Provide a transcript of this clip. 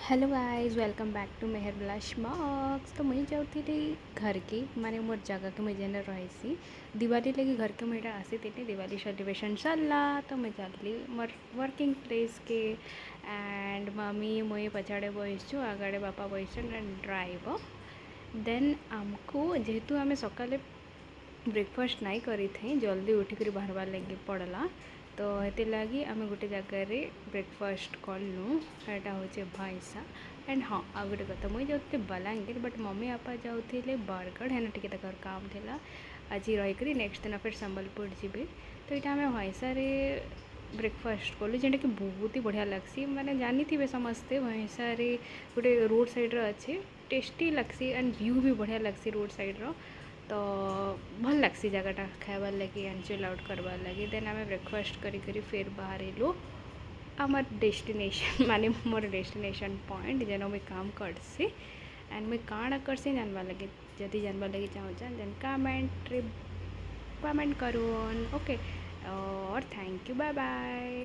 Hello guys, welcome back to मेहर ब्लाश मॉक्स। तो मुझे जाऊँगी घर की माने मोर जगह के मुझे रही दिवाली लगी घर के मुझे आसी थी दिवाली सेलिब्रेशन सरला। तो मुझे चलली मोर वर्किंग प्लेस के एंड मम्मी मुझे पछाड़े बसचु आगे बापा बस एंड ड्राइवर देन आमको जेहेतु आम सका ब्रेकफास्ट नाई करी थी जल्दी उठिक बाहर लगे पड़ला। तो ये लगी आम गोटे जगार ब्रेकफास्ट कलु एटा हूँ भैंसा एंड हाँ आ गए कथा मुझे जाऊँ बलांगीर बट मम्मी बापा जाते बरगढ़ है टी काम था आज रहीक नेक्स्ट दिन फिर संबलपुर जी। तो यहाँ आम भैंसा ब्रेकफास्ट कलु जेटा कि बहुत ही बढ़िया लगसी मैंने जानी थे समस्ते भैंसा गोटे रोड साइड अच्छे टेस्टी लगसी एंड व्यू भी बढ़िया लगसी रोड साइड रो। तो भल लगसी जगटा खाबार लगे एंड चिल आउट करवार लगे। देन आम ब्रेकफास्ट करी फिर बाहर आमर डेस्टिनेशन माने मोर डेस्टिनेशन पॉइंट जेन मुझे काम करसी एंड मुझे काଣା करसी जानवा लगे जदि जानवा लगे चाहूँ देन कमेंट करूँ ओके और थैंक यू बाय बाय।